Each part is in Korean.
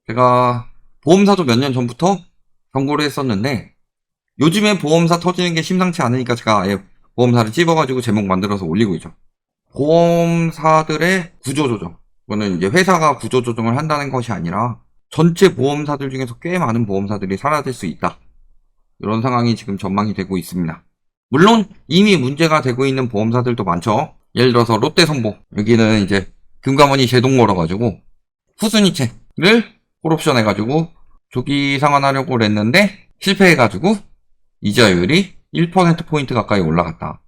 제가 보험사도 몇 년 전부터 경고를 했었는데 요즘에 보험사 터지는 게 심상치 않으니까 제가 아예 보험사를 찝어가지고 제목 만들어서 올리고 있죠. 보험사들의 구조조정. 이거는 이제 회사가 구조조정을 한다는 것이 아니라 전체 보험사들 중에서 꽤 많은 보험사들이 사라질 수 있다. 이런 상황이 지금 전망이 되고 있습니다. 물론 이미 문제가 되고 있는 보험사들도 많죠. 예를 들어서 롯데선보. 여기는 이제 금감원이 제동 걸어가지고 후순위채를 콜옵션 해가지고 조기 상환하려고 했는데 실패해가지고 이자율이 1%포인트 가까이 올라갔다.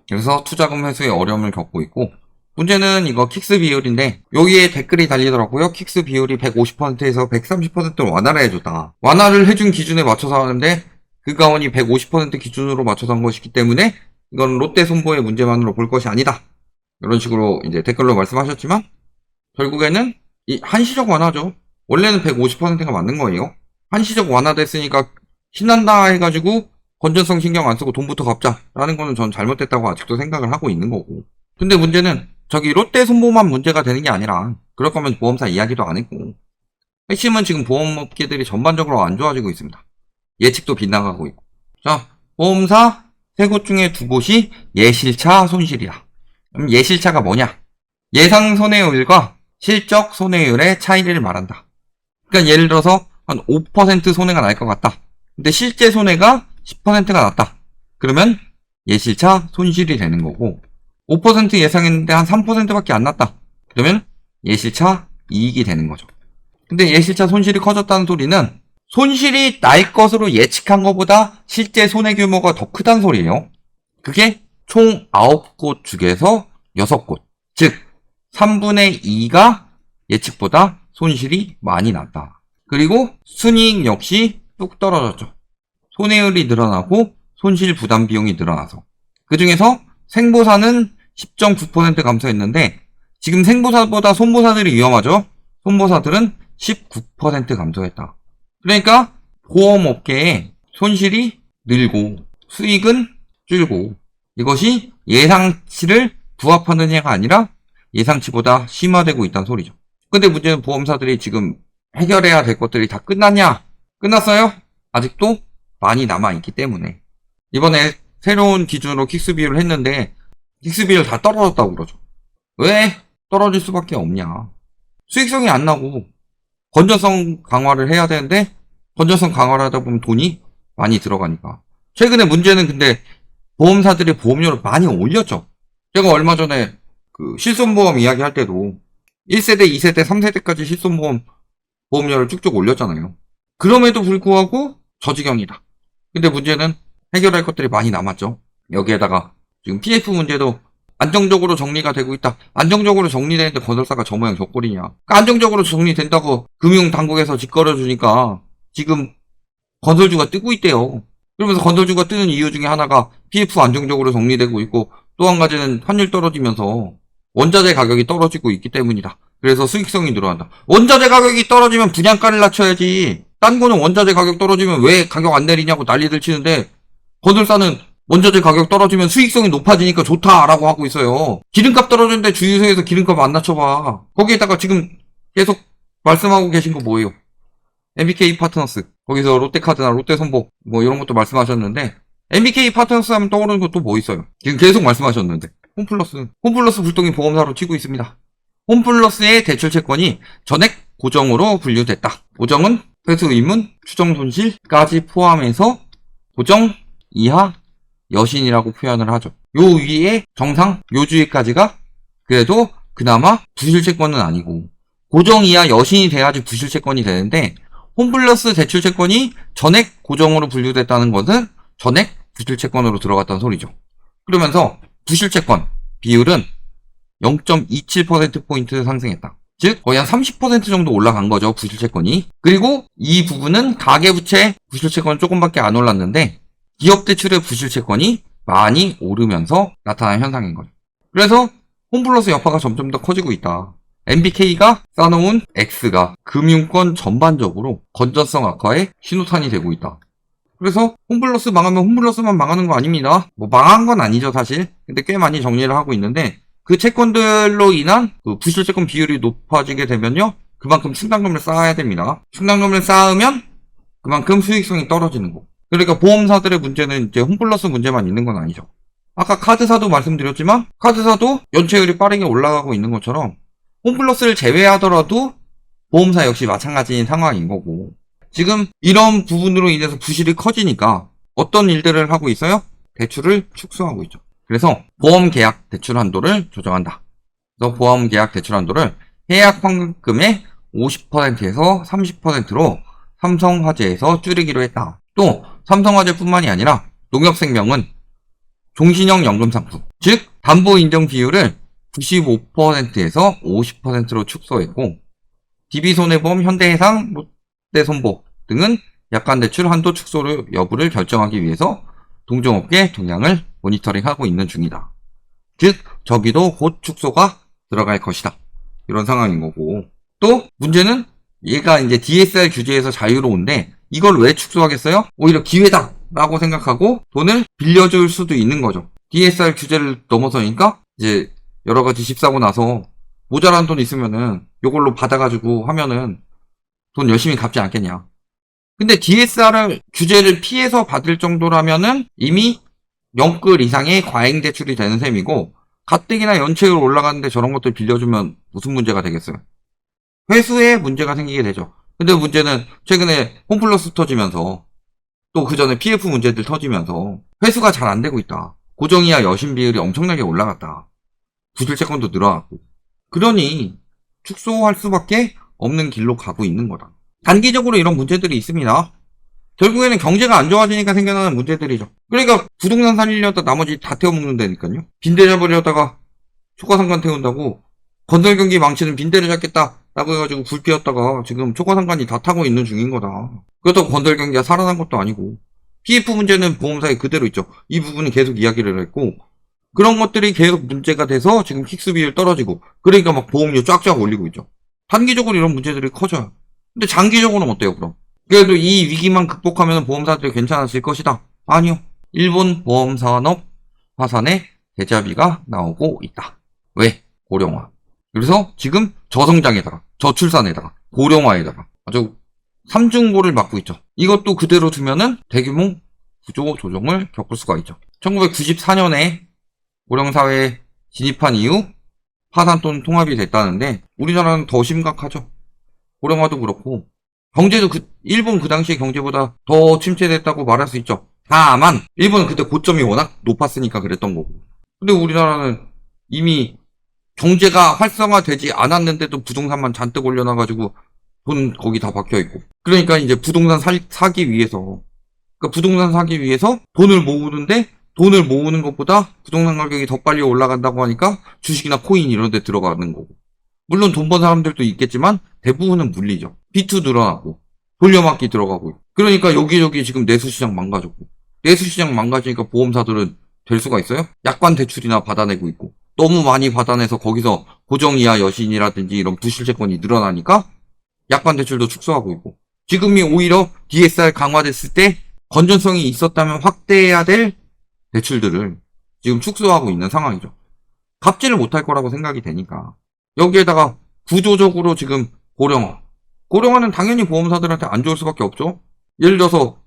그래서 투자금 회수에 어려움을 겪고 있고, 문제는 이거 킥스 비율인데 여기에 댓글이 달리더라고요. 킥스 비율이 150%에서 130%를 완화를 해줬다. 완화를 해준 기준에 맞춰서 하는데 금감원이 150% 기준으로 맞춰서 한 것이기 때문에 이건 롯데 손보의 문제만으로 볼 것이 아니다. 이런 식으로 이제 댓글로 말씀하셨지만 결국에는 이 한시적 완화죠. 원래는 150%가 맞는 거예요. 한시적 완화됐으니까 신난다 해가지고 건전성 신경 안 쓰고 돈부터 갚자라는 거는 전 잘못됐다고 아직도 생각을 하고 있는 거고. 근데 문제는 저기 롯데 손보만 문제가 되는 게 아니라 그럴 거면 보험사 이야기도 안 했고, 핵심은 지금 보험업계들이 전반적으로 안 좋아지고 있습니다. 예측도 빗나가고 있고. 자, 보험사 세 곳 중에 두 곳이 예실차 손실이다. 그럼 예실차가 뭐냐? 예상 손해율과 실적 손해율의 차이를 말한다. 그러니까 예를 들어서 한 5% 손해가 날 것 같다. 근데 실제 손해가 10%가 났다. 그러면 예실차 손실이 되는 거고, 5% 예상했는데 한 3%밖에 안 났다. 그러면 예실차 이익이 되는 거죠. 근데 예실차 손실이 커졌다는 소리는 손실이 날 것으로 예측한 것보다 실제 손해 규모가 더 크다는 소리예요. 그게 총 9곳 중에서 6곳. 즉 3분의 2가 예측보다 손실이 많이 났다. 그리고 순이익 역시 뚝 떨어졌죠. 손해율이 늘어나고 손실 부담 비용이 늘어나서. 그 중에서 생보사는 10.9% 감소했는데 지금 생보사보다 손보사들이 위험하죠. 손보사들은 19% 감소했다. 그러니까 보험업계에 손실이 늘고 수익은 줄고, 이것이 예상치를 부합하느냐가 아니라 예상치보다 심화되고 있다는 소리죠. 근데 문제는 보험사들이 지금 해결해야 될 것들이 다 끝났냐? 끝났어요? 아직도 많이 남아있기 때문에. 이번에 새로운 기준으로 킥스 비율을 했는데 킥스 비율 다 떨어졌다고 그러죠. 왜 떨어질 수밖에 없냐? 수익성이 안 나고 건전성 강화를 해야 되는데 건전성 강화를 하다 보면 돈이 많이 들어가니까. 최근에 문제는 근데 보험사들이 보험료를 많이 올렸죠. 제가 얼마 전에 그 실손보험 이야기할 때도 1세대, 2세대, 3세대까지 실손보험 보험료를 쭉쭉 올렸잖아요. 그럼에도 불구하고 저지경이다. 근데 문제는 해결할 것들이 많이 남았죠. 여기에다가 지금 PF 문제도 안정적으로 정리가 되고 있다. 안정적으로 정리되는데 건설사가 저 모양 저 꼴이냐. 그러니까 안정적으로 정리된다고 금융당국에서 짓거려주니까 지금 건설주가 뜨고 있대요. 그러면서 건설주가 뜨는 이유 중에 하나가 PF 안정적으로 정리되고 있고, 또 한 가지는 환율 떨어지면서 원자재 가격이 떨어지고 있기 때문이다. 그래서 수익성이 늘어난다. 원자재 가격이 떨어지면 분양가를 낮춰야지. 딴 거는 원자재 가격 떨어지면 왜 가격 안 내리냐고 난리들 치는데 건설사는 원자재 가격 떨어지면 수익성이 높아지니까 좋다라고 하고 있어요. 기름값 떨어졌는데 주유소에서 기름값 안 낮춰봐. 거기에다가 지금 계속 말씀하고 계신 거 뭐예요? MBK 파트너스, 거기서 롯데카드나 롯데손보 뭐 이런 것도 말씀하셨는데, MBK 파트너스 하면 떠오르는 것도 뭐 있어요? 지금 계속 말씀하셨는데 홈플러스 불똥이 보험사로 치고 있습니다. 홈플러스의 대출채권이 전액 고정으로 분류됐다. 고정은 회수 의무, 추정 손실까지 포함해서 고정 이하 여신이라고 표현을 하죠. 요 위에 정상 요 주위까지가 그래도 그나마 부실채권은 아니고, 고정 이하 여신이 돼야지 부실채권이 되는데 홈플러스 대출채권이 전액 고정으로 분류됐다는 것은 전액 부실채권으로 들어갔다는 소리죠. 그러면서 부실채권 비율은 0.27%포인트 상승했다. 즉 거의 한 30% 정도 올라간 거죠, 부실채권이. 그리고 이 부분은 가계부채 부실채권은 조금밖에 안 올랐는데 기업대출의 부실채권이 많이 오르면서 나타난 현상인 거죠. 그래서 홈플러스 여파가 점점 더 커지고 있다. MBK가 쌓아놓은 X가 금융권 전반적으로 건전성 악화에 신호탄이 되고 있다. 그래서 홈플러스 망하면 홈플러스만 망하는 거 아닙니다. 뭐 망한 건 아니죠, 사실. 근데 꽤 많이 정리를 하고 있는데 그 채권들로 인한 그 부실채권 비율이 높아지게 되면요, 그만큼 충당금을 쌓아야 됩니다. 충당금을 쌓으면 그만큼 수익성이 떨어지는 거. 그러니까 보험사들의 문제는 이제 홈플러스 문제만 있는 건 아니죠. 아까 카드사도 말씀드렸지만 카드사도 연체율이 빠르게 올라가고 있는 것처럼 홈플러스를 제외하더라도 보험사 역시 마찬가지인 상황인 거고, 지금 이런 부분으로 인해서 부실이 커지니까 어떤 일들을 하고 있어요? 대출을 축소하고 있죠. 그래서 보험계약 대출 한도를 조정한다. 그래서 보험계약 대출 한도를 해약 환급금의 50%에서 30%로 삼성화재에서 줄이기로 했다. 또 삼성화재뿐만이 아니라 농협생명은 종신형 연금상품, 즉 담보인정 비율을 95%에서 50%로 축소했고, DB손해보험, 현대해상, 롯데손보 등은 약관대출 한도 축소 여부를 결정하기 위해서 동종업계 동향을 모니터링하고 있는 중이다. 즉 저기도 곧 축소가 들어갈 것이다. 이런 상황인 거고, 또 문제는 얘가 이제 DSR 규제에서 자유로운데 이걸 왜 축소하겠어요? 오히려 기회다 라고 생각하고 돈을 빌려줄 수도 있는 거죠. DSR 규제를 넘어서니까 이제 여러 가지 집 사고 나서 모자란 돈 있으면은 요걸로 받아가지고 하면은 돈 열심히 갚지 않겠냐. 근데 DSR 규제를 피해서 받을 정도라면은 이미 0급 이상의 과잉 대출이 되는 셈이고, 가뜩이나 연체율 올라가는데 저런 것들 빌려주면 무슨 문제가 되겠어요? 회수에 문제가 생기게 되죠. 근데 문제는 최근에 홈플러스 터지면서 또 그 전에 PF 문제들 터지면서 회수가 잘 안 되고 있다. 고정이하 여신 비율이 엄청나게 올라갔다. 부실채권도 늘어났고. 그러니 축소할 수밖에 없는 길로 가고 있는 거다. 단기적으로 이런 문제들이 있습니다. 결국에는 경제가 안 좋아지니까 생겨나는 문제들이죠. 그러니까 부동산 살리려다 나머지 다 태워먹는다니까요. 빈대 잡으려다가 초과상관 태운다고 건설경기 망치는 빈대를 잡겠다 라고 해가지고 불 피웠다가 지금 초과상관이 다 타고 있는 중인 거다. 그렇다고 건설경기가 살아난 것도 아니고, PF 문제는 보험사에 그대로 있죠. 이 부분은 계속 이야기를 했고, 그런 것들이 계속 문제가 돼서 지금 킥스 비율 떨어지고, 그러니까 막 보험료 쫙쫙 올리고 있죠. 단기적으로 이런 문제들이 커져요. 근데 장기적으로는 어때요, 그럼? 그래도 이 위기만 극복하면 보험사들이 괜찮아질 것이다. 아니요. 일본 보험산업 화산에 대자비가 나오고 있다. 왜? 고령화. 그래서 지금 저성장에다가 저출산에다가 고령화에다가 아주 삼중고를 맞고 있죠. 이것도 그대로 두면은 대규모 구조 조정을 겪을 수가 있죠. 1994년에 고령사회에 진입한 이후 파산 또는 통합이 됐다는데 우리나라는 더 심각하죠. 고령화도 그렇고 경제도 일본 그 당시의 경제보다 더 침체됐다고 말할 수 있죠. 다만 일본은 그때 고점이 워낙 높았으니까 그랬던 거고, 근데 우리나라는 이미 경제가 활성화되지 않았는데도 부동산만 잔뜩 올려놔가지고 돈 거기 다 박혀있고, 그러니까 이제 부동산 사기 위해서, 그러니까 부동산 사기 위해서 돈을 모으는데 돈을 모으는 것보다 부동산 가격이 더 빨리 올라간다고 하니까 주식이나 코인 이런 데 들어가는 거고, 물론 돈 번 사람들도 있겠지만 대부분은 물리죠. B2 늘어나고 돌려막기 들어가고, 그러니까 여기저기 지금 내수시장 망가졌고, 내수시장 망가지니까 보험사들은 될 수가 있어요? 약관 대출이나 받아내고 있고, 너무 많이 받아내서 거기서 고정이하 여신이라든지 이런 부실채권이 늘어나니까 약관 대출도 축소하고 있고, 지금이 오히려 DSR 강화됐을 때 건전성이 있었다면 확대해야 될 대출들을 지금 축소하고 있는 상황이죠. 갚지를 못할 거라고 생각이 되니까. 여기에다가 구조적으로 지금 고령화는 당연히 보험사들한테 안 좋을 수밖에 없죠. 예를 들어서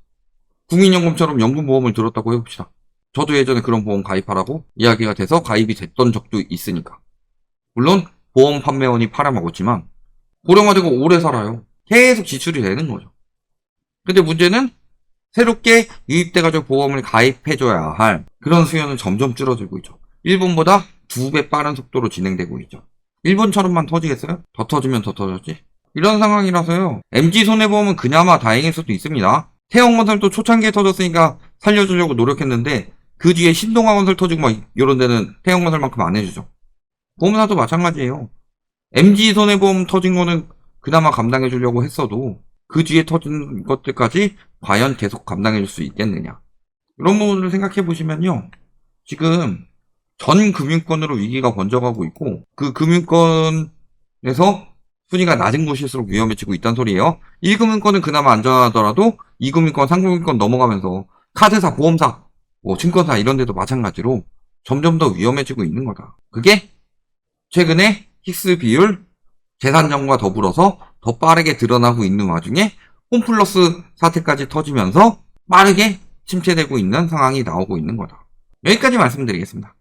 국민연금처럼 연금보험을 들었다고 해봅시다. 저도 예전에 그런 보험 가입하라고 이야기가 돼서 가입이 됐던 적도 있으니까. 물론 보험 판매원이 팔아먹었지만 고령화되고 오래 살아요. 계속 지출이 되는 거죠. 근데 문제는 새롭게 유입돼가지고 보험을 가입해줘야 할 그런 수요는 점점 줄어들고 있죠. 일본보다 2배 빠른 속도로 진행되고 있죠. 일본처럼만 터지겠어요? 더 터지면 더 터졌지? 이런 상황이라서요. MG손해보험은 그나마 다행일 수도 있습니다. 태형건설도 초창기에 터졌으니까 살려주려고 노력했는데 그 뒤에 신동아건설 터지고 막 이런 데는 태형건설만큼 안 해주죠. 보험사도 마찬가지예요. MG손해보험 터진 거는 그나마 감당해주려고 했어도 그 뒤에 터진 것들까지 과연 계속 감당해줄 수 있겠느냐. 이런 부분을 생각해보시면요. 지금 전 금융권으로 위기가 번져가고 있고, 그 금융권에서 순위가 낮은 곳일수록 위험해지고 있다는 소리예요. 1금융권은 그나마 안전하더라도 2금융권, 3금융권 넘어가면서 카드사, 보험사, 증권사 이런 데도 마찬가지로 점점 더 위험해지고 있는 거다. 그게 최근에 킥스 비율 재산정과 더불어서 더 빠르게 드러나고 있는 와중에 홈플러스 사태까지 터지면서 빠르게 침체되고 있는 상황이 나오고 있는 거다. 여기까지 말씀드리겠습니다.